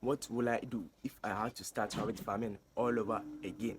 What will I do if I had to start rabbit farming all over again?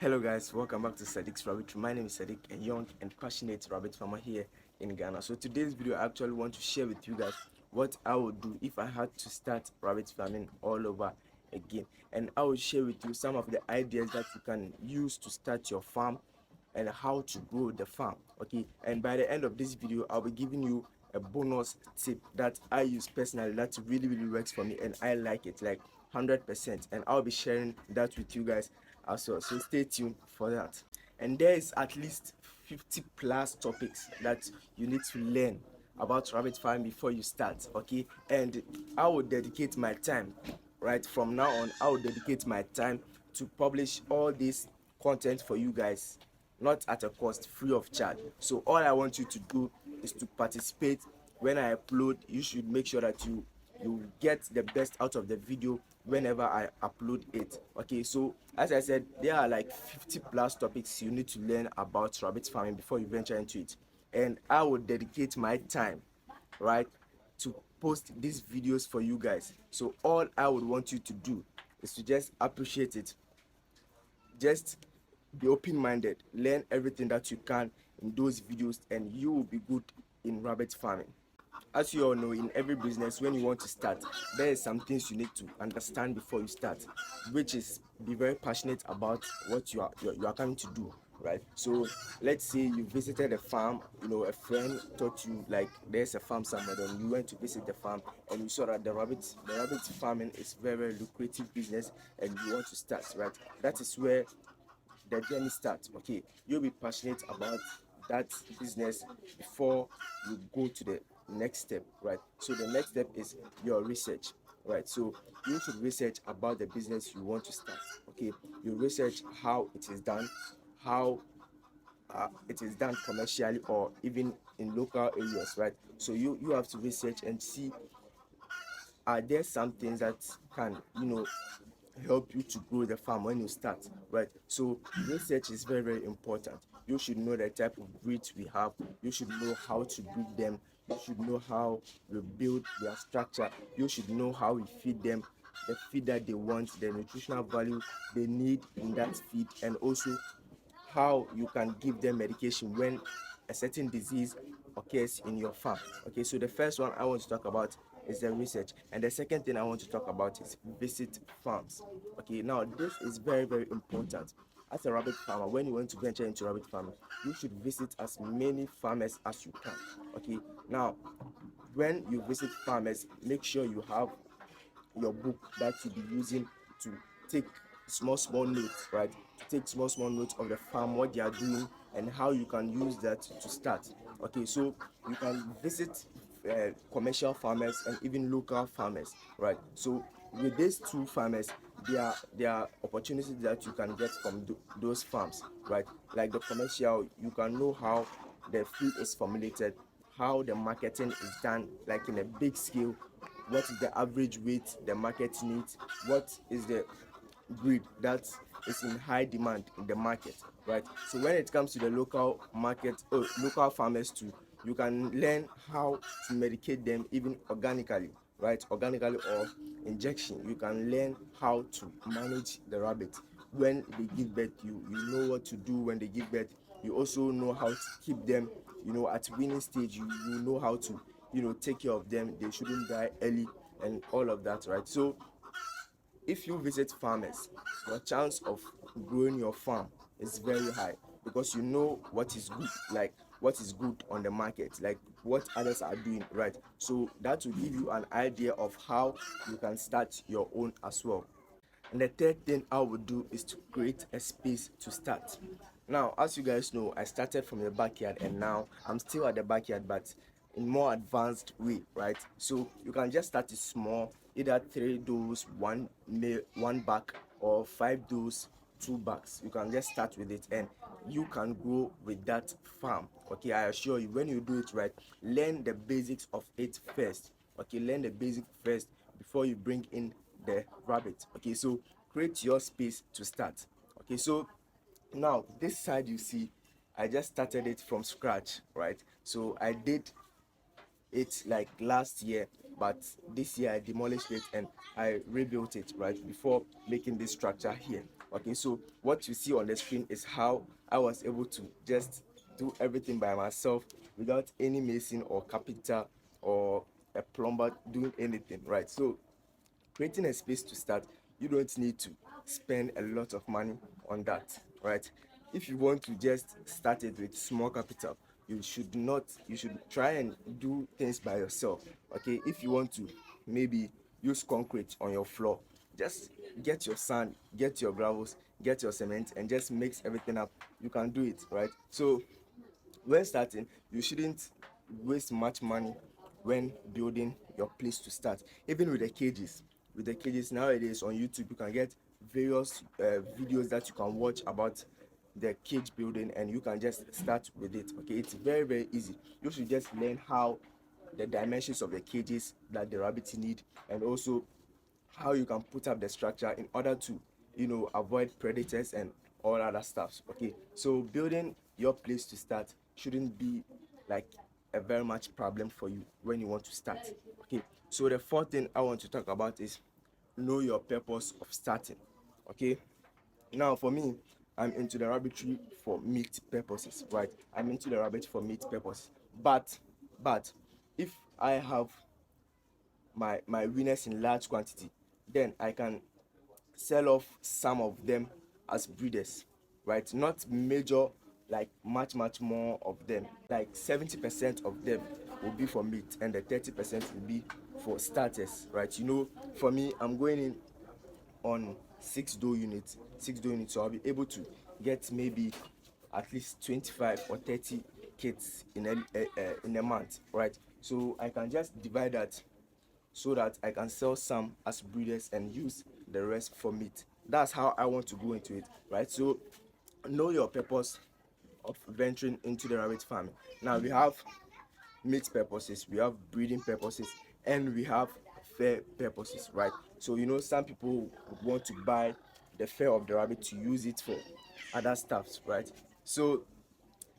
Hello guys, welcome back to Sadiq's Rabbit. My name is Sadiq, a young and passionate rabbit farmer here in Ghana. So today's video I actually want to share with you guys what I would do if I had to start rabbit farming all over again. And I will share with you some of the ideas that you can use to start your farm and how to grow the farm. Okay, and by the end of this video I'll be giving you a bonus tip that I use personally that really works for me and I like it like 100%, and I'll be sharing that with you guys as well, so stay tuned for that. And there is at least 50 plus topics that you need to learn about rabbit farming before you start. Okay, and I will dedicate my time right from now on. I will dedicate my time to publish all this content for you guys, not at a cost, free of charge. So all I want you to do is to participate. When I upload, you should make sure that you get the best out of the video whenever I upload it. Okay, so as I said, there are like 50 plus topics you need to learn about rabbit farming before you venture into it, and I will dedicate my time, right, to post these videos for you guys. So all I would want you to do is to just appreciate it. Just be open-minded, learn everything that you can in those videos, and you will be good in rabbit farming. As you all know, in every business, when you want to start, there is some things you need to understand before you start, which is be very passionate about what you are coming to do, right? So let's say you visited a farm, a friend taught you like there's a farm somewhere, then you went to visit the farm and you saw that the rabbit farming is very lucrative business and you want to start, right? That is where the journey starts. Okay, you'll be passionate about that business before you go to the next step, right? So the next step is your research, right? So you should research about the business you want to start. Okay, you research how it is done, how it is done commercially or even in local areas, right? So you have to research and see, are there some things that can help you to grow the farm when you start, right? So research is very important. You should know the type of breeds we have. You should know how to breed them. You should know how we build their structure. You should know how we feed them, the feed that they want, the nutritional value they need in that feed, and also how you can give them medication when a certain disease occurs in your farm. Okay, so the first one I want to talk about is the research, and the second thing I want to talk about is visit farms. Okay, now this is very important. As a rabbit farmer, when you want to venture into rabbit farming, you should visit as many farmers as you can. Okay, now when you visit farmers, make sure you have your book that you'll be using to take small notes, right? To take small notes of the farm, what they are doing, and how you can use that to start. Okay, so you can visit commercial farmers and even local farmers, right? So with these two farmers, there are opportunities that you can get from those farms, right? Like the commercial, you can know how the feed is formulated, how the marketing is done, like in a big scale, what is the average weight the market needs, what is the breed that is in high demand in the market, right? So when it comes to the local market, local farmers too, you can learn how to medicate them even organically, right? Organically or injection. You can learn how to manage the rabbit when they give birth. You know what to do when they give birth. You also know how to keep them, at winning stage. You know how to take care of them. They shouldn't die early and all of that, right? So if you visit farmers, your chance of growing your farm is very high because you know what is good, like what is good on the market, like what others are doing, right? So that will give you an idea of how you can start your own as well. And the third thing I would do is to create a space to start. Now, as you guys know, I started from the backyard and now I'm still at the backyard, but in more advanced way, right? So you can just start it small, either 3 doors, one back, or 5 doors, 2 bags. You can just start with it and you can grow with that farm. Okay, I assure you, when you do it right, learn the basics of it first. Okay, learn the basics first before you bring in the rabbit. Okay, so create your space to start. Okay, so now this side you see, I just started it from scratch, right? So I did it like last year, but this year I demolished it and I rebuilt it right before making this structure here. Okay, so what you see on the screen is how I was able to just do everything by myself without any mason or carpenter or a plumber doing anything, right? So creating a space to start, you don't need to spend a lot of money on that, right? If you want to just start it with small capital, you should try and do things by yourself. Okay, if you want to maybe use concrete on your floor, just get your sand, get your gravels, get your cement, and just mix everything up. You can do it, right? So when starting, you shouldn't waste much money when building your place to start. Even with the cages, nowadays on YouTube, you can get various videos that you can watch about the cage building, and you can just start with it. Okay, it's very easy. You should just learn how the dimensions of the cages that the rabbits need, and also how you can put up the structure in order to, avoid predators and all other stuffs. Okay, so building your place to start shouldn't be like a very much problem for you when you want to start. Okay, so the fourth thing I want to talk about is know your purpose of starting. Okay, now for me, I'm into the rabbitry for meat purposes, right? I'm into the rabbit for meat purposes, but if I have my winners in large quantity, then I can sell off some of them as breeders, right? Not major, like much more of them. Like 70% of them will be for meat, and the 30% will be for starters, right? For me, I'm going in on 6 doe units, so I'll be able to get maybe at least 25 or 30 kits in a month, right? So I can just divide that so that I can sell some as breeders and use the rest for meat. That's how I want to go into it, right? So know your purpose of venturing into the rabbit farming. Now we have meat purposes, we have breeding purposes, and we have fur purposes, right? So some people would want to buy the fur of the rabbit to use it for other stuffs, right? So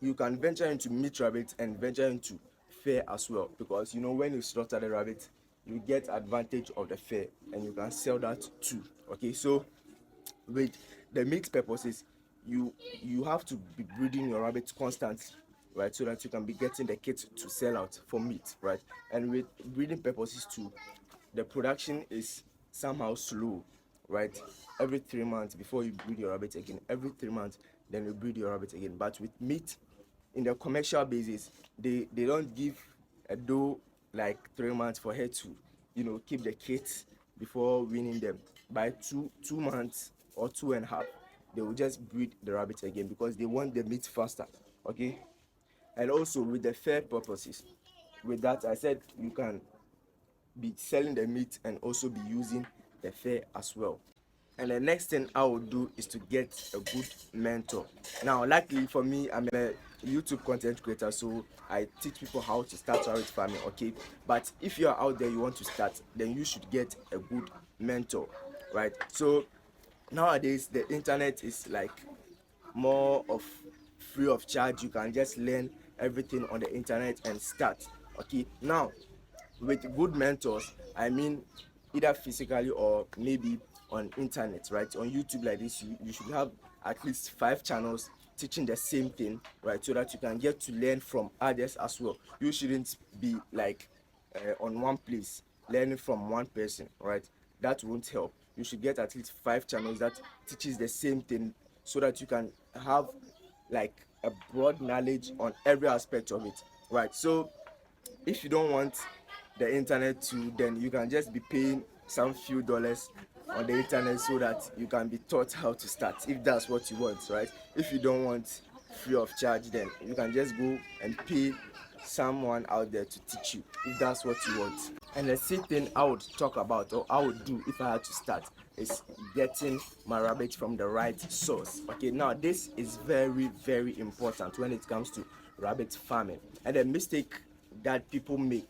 you can venture into meat rabbit and venture into fur as well, because when you slaughter the rabbit, you get advantage of the fur and you can sell that too. Okay, so with the meat purposes, you have to be breeding your rabbit constantly, right, so that you can be getting the kit to sell out for meat, right? And with breeding purposes too, the production is somehow slow, right? Every 3 months before you breed your rabbit again, every 3 months then you breed your rabbit again. But with meat, in the commercial basis, they don't give a doe like 3 months for her to keep the kids before winning them. By 2 months or 2.5, they will just breed the rabbit again because they want the meat faster. Okay, and also with the fair purposes, with that I said you can be selling the meat and also be using the fur as well. And the next thing I will do is to get a good mentor. Now luckily for me, I'm a YouTube content creator, so I teach people how to start rabbit farming. Okay, but if you are out there, you want to start, then you should get a good mentor, right? So nowadays the internet is like more of free of charge. You can just learn everything on the internet and start. Okay, now with good mentors, I mean either physically or maybe on internet, right? On YouTube like this, you should have at least 5 channels teaching the same thing, right? So that you can get to learn from others as well. You shouldn't be like on one place learning from one person, right? That won't help. You should get at least 5 channels that teaches the same thing, so that you can have like a broad knowledge on every aspect of it, right? So if you don't want the internet to, then you can just be paying some few dollars on the internet so that you can be taught how to start, if that's what you want, right? If you don't want free of charge, then you can just go and pay someone out there to teach you, if that's what you want. And the same thing I would talk about, or I would do if I had to start, is getting my rabbit from the right source. Okay, now this is very important when it comes to rabbit farming. And the mistake that people make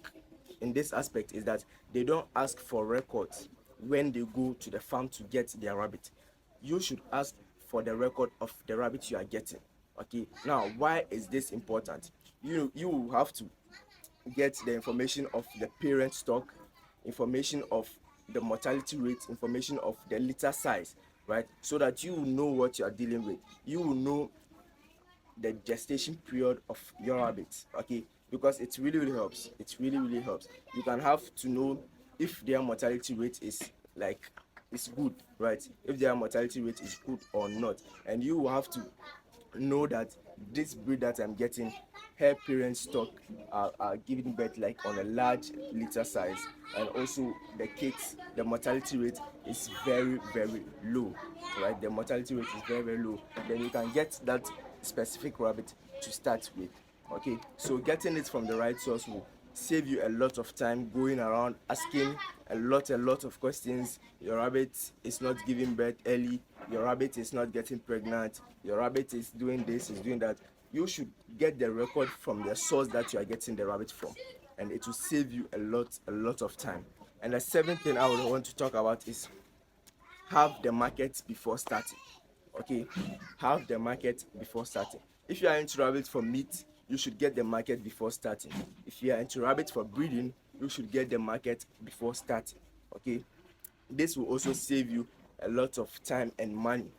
in this aspect is that they don't ask for records when they go to the farm to get their rabbit. You should ask for the record of the rabbit you are getting. Okay, now why is this important? You have to get the information of the parent stock, information of the mortality rate, information of the litter size, right? So that you will know what you are dealing with. You will know the gestation period of your rabbits, okay? Because it really helps. It really helps. You can have to know if their mortality rate is like is good, right? If their mortality rate is good or not, and you will have to know that this breed that I'm getting, her parent stock are giving birth like on a large litter size, and also the kids, the mortality rate is very low, right? The mortality rate is very low. Then you can get that specific rabbit to start with, okay? So getting it from the right source will save you a lot of time going around asking a lot of questions. Your rabbit is not giving birth early, your rabbit is not getting pregnant, your rabbit is doing this, is doing that. You should get the record from the source that you are getting the rabbit from, and it will save you a lot of time. And the seventh thing I would want to talk about is have the market before starting, okay? Have the market before starting. If you are into rabbits for meat, you should get the market before starting. If you are into rabbits for breeding, you should get the market before starting, okay? This will also save you a lot of time and money,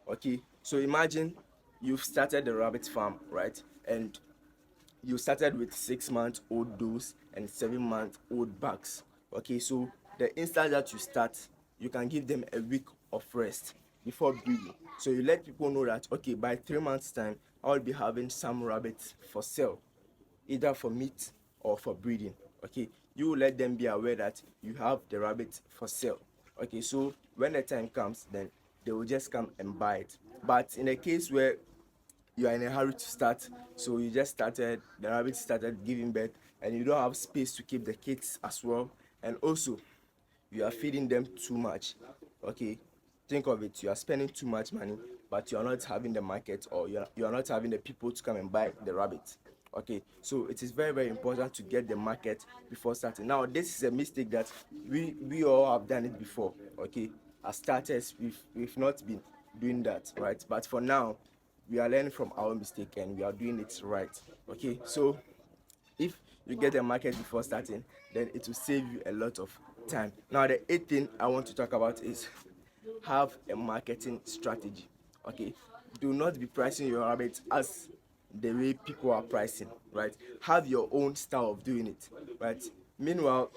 okay? So imagine you've started the rabbit farm, right? And you started with 6 month old does and 7 month old bucks, okay? So the instant that you start, you can give them a week of rest before breeding. So you let people know that, okay, by 3 months time I'll be having some rabbits for sale, either for meat or for breeding, okay? You will let them be aware that you have the rabbit for sale, okay? So when the time comes, then they will just come and buy it. But in a case where you are in a hurry to start, so you just started, the rabbit started giving birth, and you don't have space to keep the kids as well, and also you are feeding them too much, okay? Think of it, you are spending too much money, but you are not having the market, or you are not having the people to come and buy the rabbit, okay? So it is very important to get the market before starting. Now this is a mistake that we all have done it before, okay? As starters, we've not been doing that, right? But for now, we are learning from our mistake and we are doing it right, okay? So if you get a market before starting, then it will save you a lot of time. Now the eighth thing I want to talk about is have a marketing strategy, okay? Do not be pricing your rabbit as the way people are pricing, right? Have your own style of doing it, right? Meanwhile,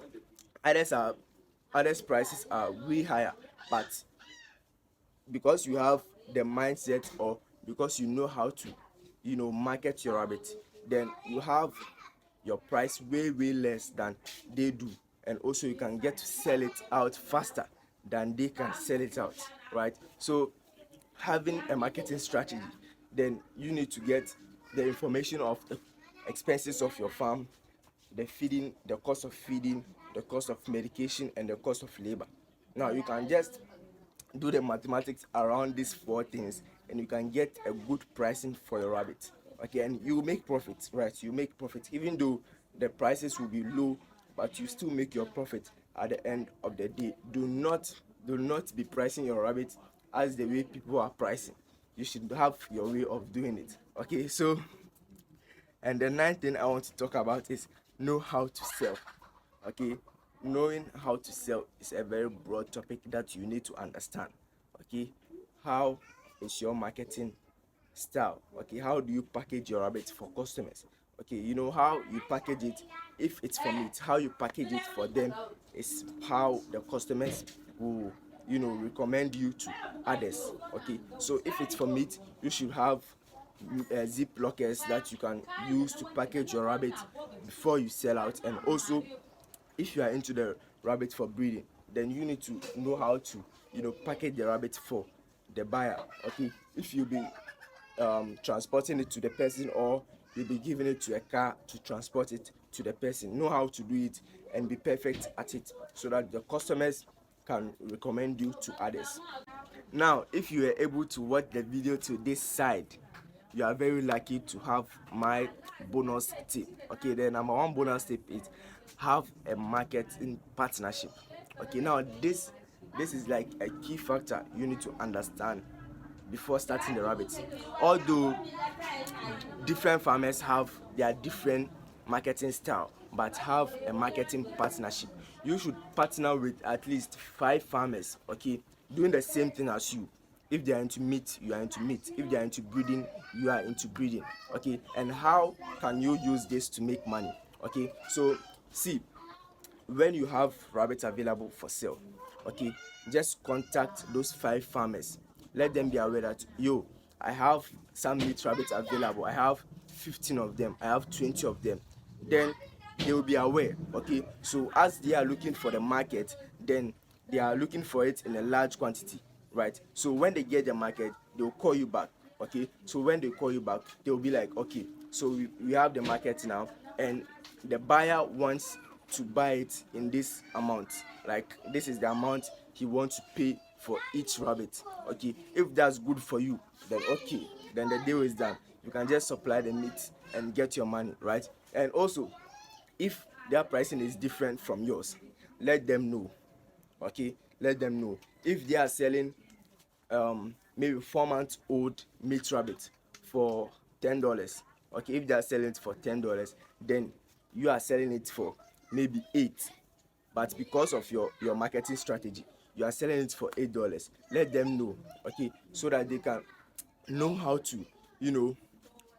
others prices are way higher, but because you have the mindset, or because you know how to market your rabbit, then you have your price way less than they do, and also you can get to sell it out faster than they can sell it out, right? So having a marketing strategy, then you need to get the information of the expenses of your farm, the feeding, the cost of feeding, the cost of medication, and the cost of labor. Now you can just do the mathematics around these four things, and you can get a good pricing for your rabbit, okay? And you make profit, right? You make profit even though the prices will be low, but you still make your profit at the end of the day. Do not be pricing your rabbit as the way people are pricing. You should have your way of doing it, okay? So, and the ninth thing I want to talk about is know how to sell, okay? Knowing how to sell is a very broad topic that you need to understand, okay? How is your marketing style, okay? How do you package your rabbit for customers, okay? You know how you package it. If it's for meat, how you package it for them is how the customers will recommend you to others, okay? So if it's for meat, you should have zip lockers that you can use to package your rabbit before you sell out. And also, if you are into the rabbit for breeding, then you need to know how to package the rabbit for the buyer, okay? If you be transporting it to the person, or you'll be giving it to a car to transport it to the person, know how to do it and be perfect at it, so that the customers can recommend you to others. Now if you were able to watch the video to this side, you are very lucky to have my bonus tip, okay? The number one bonus tip is have a marketing partnership, okay? Now this is like a key factor you need to understand before starting the rabbits. Although different farmers have their different marketing style, but have a marketing partnership. You should partner with at least 5 farmers, okay, doing the same thing as you. If they are into meat, you are into meat. If they are into breeding, you are into breeding, okay. And how can you use this to make money? Okay, so see, when you have rabbits available for sale, okay, just contact those 5 farmers. Let them be aware that, yo, I have some meat rabbits available. I have 15 of them, I have 20 of them. Then they will be aware, okay. So as they are looking for the market, then they are looking for it in a large quantity, right? So when they get the market, they will call you back, okay. So when they call you back, they will be like, okay, so we have the market now, and the buyer wants to buy it in this amount, like this is the amount he wants to pay for each rabbit, okay. If that's good for you, then okay, then the deal is done. You can just supply the meat and get your money, right? And also, if their pricing is different from yours, let them know, okay. Let them know. If they are selling maybe 4 months old meat rabbit for $10, okay, if they are selling it for $10, then you are selling it for maybe 8, but because of your marketing strategy, you are selling it for $8. Let them know, okay, so that they can know how to,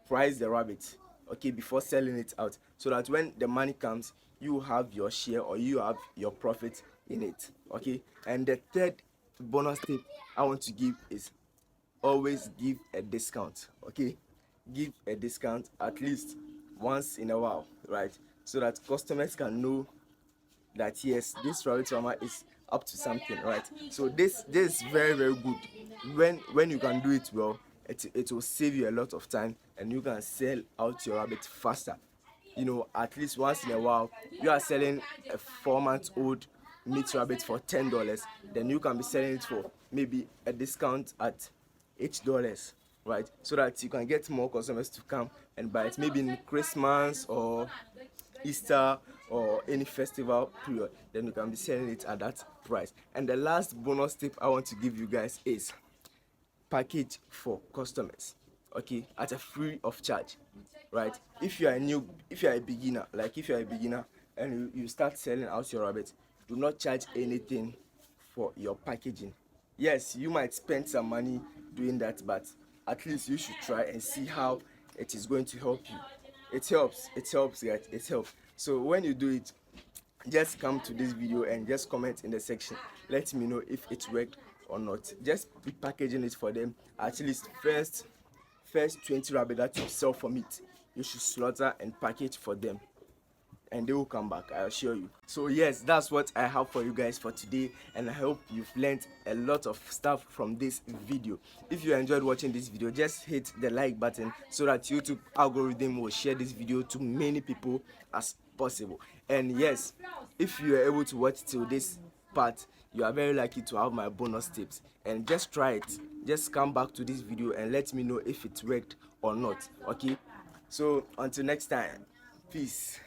price the rabbit, okay, before selling it out, so that when the money comes, you have your share or you have your profit in it, okay. And the third bonus tip I want to give is always give a discount, okay. Give a discount at least once in a while, right? So that customers can know that yes, this rabbit farmer is up to something, right? So this is very very good. When you can do it well, it will save you a lot of time, and you can sell out your rabbit faster. At least once in a while, you are selling a 4 month old meat rabbit for $10, then you can be selling it for maybe a discount at $8, right? So that you can get more customers to come and buy it, maybe in Christmas or Easter or any festival period. Then you can be selling it at that price. And the last bonus tip I want to give you guys is package for customers, okay, at a free of charge, right? If you are a beginner, and you start selling out your rabbits, do not charge anything for your packaging. Yes, you might spend some money doing that, but at least you should try and see how it is going to help you. It helps, guys. It helps. So when you do it, just come to this video and just comment in the section. Let me know if it worked or not. Just be packaging it for them. At least first 20 rabbit that you sell for meat, you should slaughter and package for them, and they will come back, I assure you. So yes, that's what I have for you guys for today, and I hope you've learned a lot of stuff from this video. If you enjoyed watching this video, just hit the like button so that YouTube algorithm will share this video to many people as possible. And yes, if you are able to watch till this part, you are very lucky to have my bonus tips. And just try it. Just come back to this video and let me know if it worked or not, okay? So until next time, peace.